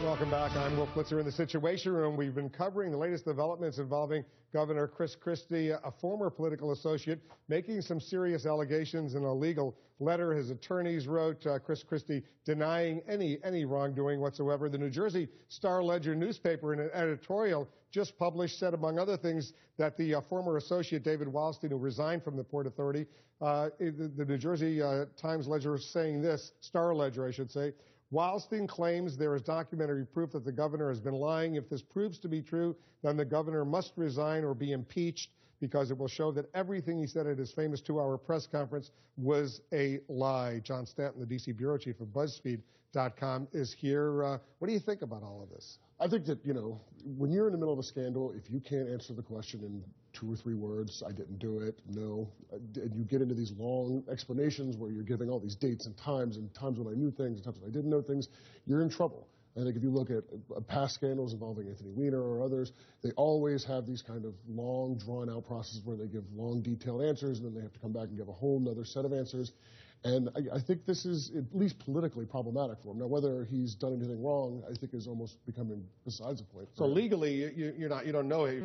Welcome back. I'm Wolf Blitzer in the Situation Room. We've been covering the latest developments involving Governor Chris Christie, a former political associate, making some serious allegations in a legal letter his attorneys wrote. Chris Christie denying any wrongdoing whatsoever. The New Jersey Star-Ledger newspaper, in an editorial just published, said, among other things, that the former associate, David Wildstein, who resigned from the Port Authority, the New Jersey Times-Ledger saying this, Star-Ledger, I should say, Wildstein claims there is documentary proof that the governor has been lying. If this proves to be true, then the governor must resign or be impeached, because it will show that everything he said at his famous 2-hour press conference was a lie. John Stanton, the D.C. bureau chief of BuzzFeed.com, is here. What do you think about all of this? I think that, when you're in the middle of a scandal, if you can't answer the question in 2 or 3 words, I didn't do it, no, and you get into these long explanations where you're giving all these dates and times when I knew things and times when I didn't know things, you're in trouble. I think if you look at past scandals involving Anthony Weiner or others, they always have these kind of long, drawn-out processes where they give long, detailed answers, and then they have to come back and give a whole other set of answers. And I think this is at least politically problematic for him. Now, whether he's done anything wrong, I think is almost becoming besides the point. So legally, you don't know.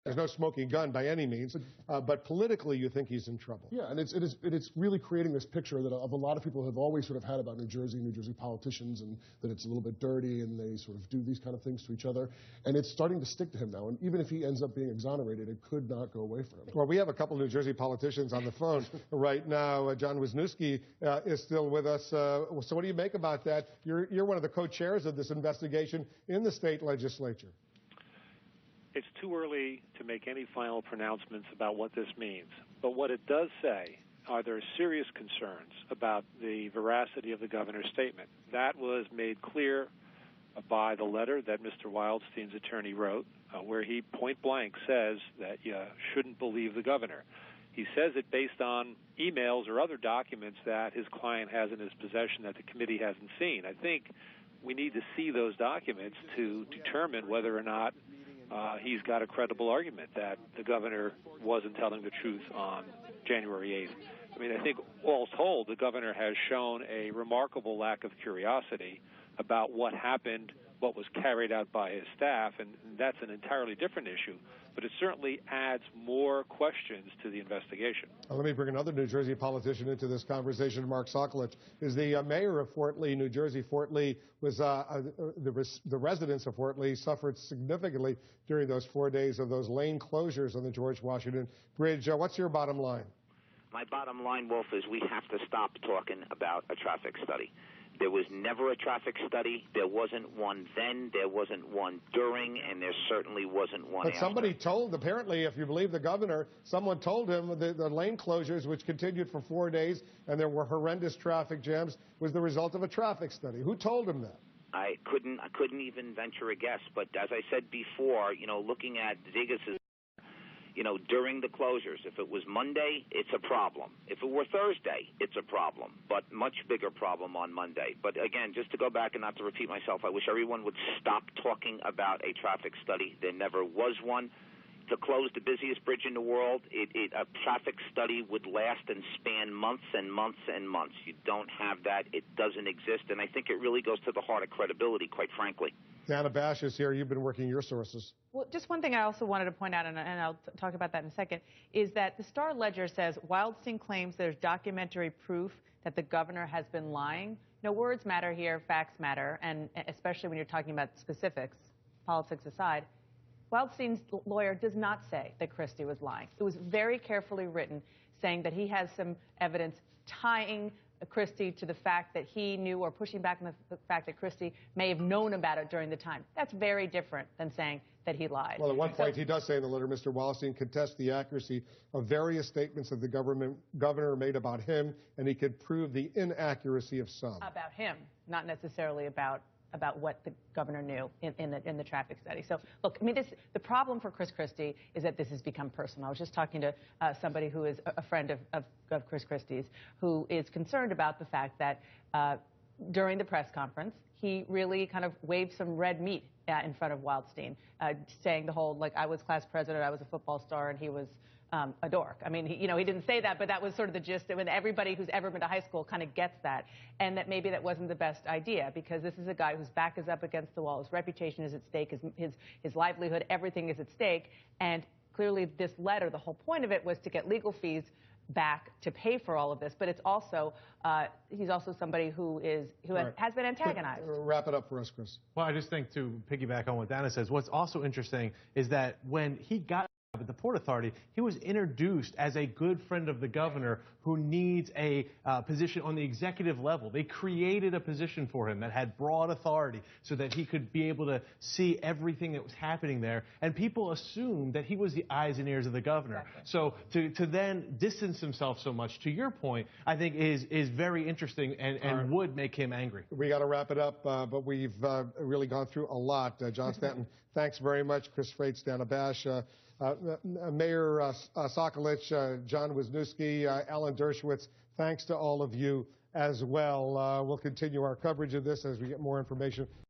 There's no smoking gun by any means, but politically, you think he's in trouble. Yeah, and it's really creating this picture that of a lot of people have always sort of had about New Jersey politicians, and that it's a little bit dirty, and they sort of do these kind of things to each other. And it's starting to stick to him now. And even if he ends up being exonerated, it could not go away from him. Well, we have a couple New Jersey politicians on the phone right now. John Wisniewski is still with us. So what do you make about that? You're one of the co-chairs of this investigation in the state legislature. It's too early to make any final pronouncements about what this means. But what it does say are there serious concerns about the veracity of the governor's statement. That was made clear by the letter that Mr. Wildstein's attorney wrote, where he point blank says that you shouldn't believe the governor. He says it based on emails or other documents that his client has in his possession that the committee hasn't seen. I think we need to see those documents to determine whether or not he's got a credible argument that the governor wasn't telling the truth on January 8th. I mean, I think all told, the governor has shown a remarkable lack of curiosity about what happened, what was carried out by his staff, and that's an entirely different issue. But it certainly adds more questions to the investigation. Let me bring another New Jersey politician into this conversation. Mark Sokolich is the mayor of Fort Lee, New Jersey. Fort Lee was the residents of Fort Lee suffered significantly during those 4 days of those lane closures on the George Washington Bridge. What's your bottom line? My bottom line, Wolf, is we have to stop talking about a traffic study. There was never a traffic study. There wasn't one then. There wasn't one during, and there certainly wasn't one after. But somebody told, apparently, if you believe the governor, someone told him the lane closures, which continued for 4 days, and there were horrendous traffic jams, was the result of a traffic study. Who told him that? I couldn't even venture a guess. But as I said before, looking at Zigas's, during the closures, if it was Monday, it's a problem. If it were Thursday, it's a problem, but much bigger problem on Monday. But again, just to go back and not to repeat myself, I wish everyone would stop talking about a traffic study. There never was one. To close the busiest bridge in the world, a traffic study would last and span months and months and months. You don't have that. It doesn't exist, and I think it really goes to the heart of credibility, quite frankly. Dana Bash is here. You've been working your sources. Well, just one thing I also wanted to point out, and I'll talk about that in a second, is that the Star-Ledger says Wildstein claims there's documentary proof that the governor has been lying. No, words matter here, facts matter, and especially when you're talking about specifics, politics aside. Wildstein's lawyer does not say that Christie was lying. It was very carefully written, saying that he has some evidence tying Christie to the fact that he knew, or pushing back on the fact that Christie may have known about it during the time. That's very different than saying that he lied. Well, at one point, he does say in the letter, Mr. Wildstein contests the accuracy of various statements that the governor made about him, and he could prove the inaccuracy of some. About him, not necessarily about what the governor knew in the traffic study. So, look, I mean, the problem for Chris Christie is that this has become personal. I was just talking to somebody who is a friend of Chris Christie's, who is concerned about the fact that during the press conference, he really kind of waved some red meat in front of Wildstein, saying the whole, like, I was class president, I was a football star, and he was a dork. I mean, he didn't say that, but that was sort of the gist. I mean, everybody who's ever been to high school kind of gets that, and that maybe that wasn't the best idea, because this is a guy whose back is up against the wall, his reputation is at stake, his livelihood, everything is at stake, and clearly this letter, the whole point of it was to get legal fees back to pay for all of this, but it's also he's also somebody who has been antagonized. Wrap it up for us, Chris. Well, I just think, to piggyback on what Dana says, what's also interesting is that when he got at the Port Authority, he was introduced as a good friend of the governor who needs a position on the executive level. They created a position for him that had broad authority so that he could be able to see everything that was happening there. And people assumed that he was the eyes and ears of the governor. Exactly. So to then distance himself so much, to your point, I think is very interesting and would make him angry. We got to wrap it up, but we've really gone through a lot. John Stanton, thanks very much. Chris Freites, Dana Bash. Mayor Sokolich, John Wisniewski, Alan Dershowitz, thanks to all of you as well. We'll continue our coverage of this as we get more information.